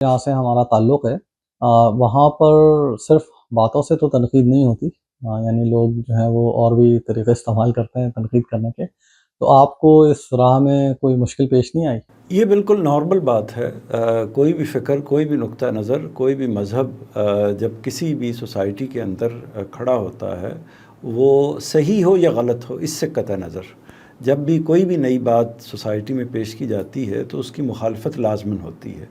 जहाँ से हमारा ताल्लुक़ है वहाँ पर सिर्फ़ बातों से तो तनक़ीद नहीं होती। यानी लोग जो हैं वो और भी तरीक़े इस्तेमाल करते हैं तनक़ीद करने के। तो आपको इस राह में कोई मुश्किल पेश नहीं आई? ये बिल्कुल नॉर्मल बात है। कोई भी फ़िक्र, कोई भी नुक्ता नज़र, कोई भी मज़हब जब किसी भी सोसाइटी के अंदर खड़ा होता है, वो सही हो या गलत हो इससे क़तई नज़र, जब भी कोई भी नई बात सोसाइटी में पेश की जाती है तो उसकी मुखालफत लाज़िमन होती है।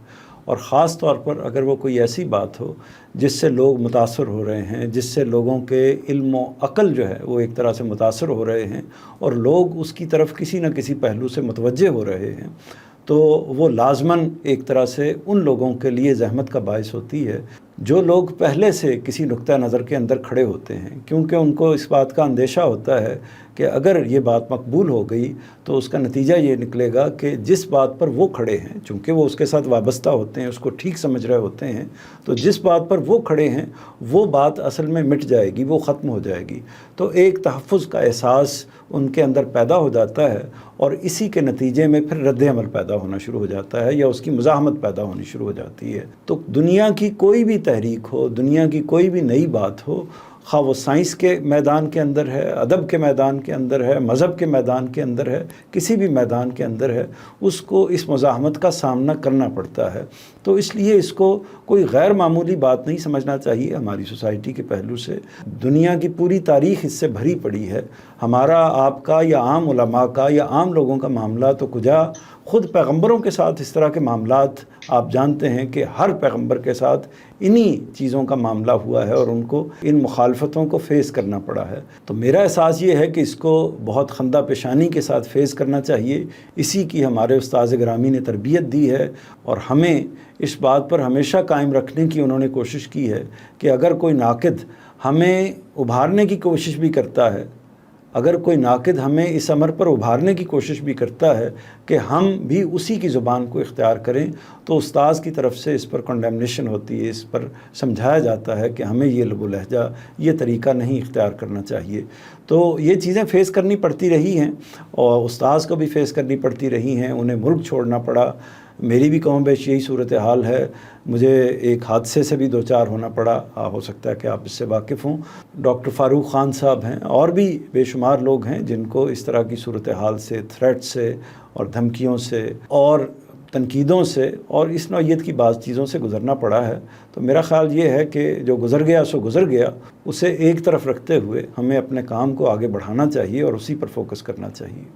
और ख़ास तौर पर अगर वो कोई ऐसी बात हो जिससे लोग मुतासर हो रहे हैं, जिससे लोगों के इल्म व अक़ल जो है वो एक तरह से मुतासर हो रहे हैं और लोग उसकी तरफ किसी न किसी पहलू से मुतवज्जे हो रहे हैं, तो वो लाज़मन एक तरह से उन लोगों के लिए ज़हमत का बाइस होती है जो लोग पहले से किसी नुक्ता नज़र के अंदर खड़े होते हैं, क्योंकि उनको इस बात का अंदेशा होता है कि अगर ये बात मकबूल हो गई तो उसका नतीजा ये निकलेगा कि जिस बात पर वो खड़े हैं, चूँकि वो उसके साथ वाबस्ता होते हैं, उसको ठीक समझ रहे होते हैं, तो जिस बात पर वो खड़े हैं वो बात असल में मिट जाएगी, वो ख़त्म हो जाएगी। तो एक तहफ़्फ़ुज़ का एहसास उनके अंदर पैदा हो जाता है और इसी के नतीजे में फिर रद्द-ए-अमल पैदा होना शुरू हो जाता है या उसकी मुज़ाहमत पैदा होनी शुरू हो जाती है। तो दुनिया की कोई भी तहरीक हो, दुनिया की कोई भी नई बात हो, ख़्वाह वो साइंस के मैदान के अंदर है, अदब के मैदान के अंदर है, मज़हब के मैदान के अंदर है, किसी भी मैदान के अंदर है, उसको इस मुज़ाहमत का सामना करना पड़ता है। तो इसलिए इसको कोई गैर मामूली बात नहीं समझना चाहिए हमारी सोसाइटी के पहलू से। दुनिया की पूरी तारीख़ इससे भरी पड़ी है। हमारा, आपका या आम उलमा का या आम लोगों का मामला तो कुजा, ख़ुद पैगंबरों के साथ इस तरह के मामलात आप जानते हैं कि हर पैगंबर के साथ इन्हीं चीज़ों का मामला हुआ है और उनको इन मुखालफतों को फ़ेस करना पड़ा है। तो मेरा एहसास ये है कि इसको बहुत खंदा पेशानी के साथ फ़ेस करना चाहिए। इसी की हमारे उस्ताज़ गिरामी ने तरबियत दी है और हमें इस बात पर हमेशा कायम रखने की उन्होंने कोशिश की है कि अगर कोई नाक़िद हमें उभारने की कोशिश भी करता है, अगर कोई नाक़िद हमें इस अमर पर उभारने की कोशिश भी करता है कि हम भी उसी की ज़ुबान को इख्तियार करें, तो उस्ताज़ की तरफ से इस पर कंडेमनेशन होती है, इस पर समझाया जाता है कि हमें ये लबो लहजा, ये तरीक़ा नहीं इख्तियार करना चाहिए। तो ये चीज़ें फ़ेस करनी पड़ती रही हैं और उस्ताज़ को भी फ़ेस करनी पड़ती रही हैं, उन्हें मुल्क छोड़ना पड़ा। मेरी भी कम बेश यही सूरत हाल है। मुझे एक हादसे से भी दो चार होना पड़ा, हो सकता है कि आप इससे वाकिफ़ हों। डॉक्टर फ़ारूक ख़ान साहब हैं और भी बेशुमार लोग हैं जिनको इस तरह की सूरत हाल से, थ्रेट से और धमकियों से और तनकीदों से और इस नौइयत की बाज़ चीज़ों से गुज़रना पड़ा है। तो मेरा ख़्याल ये है कि जो गुज़र गया सो गुज़र गया, उसे एक तरफ रखते हुए हमें अपने काम को आगे बढ़ाना चाहिए और उसी पर फ़ोकस करना चाहिए।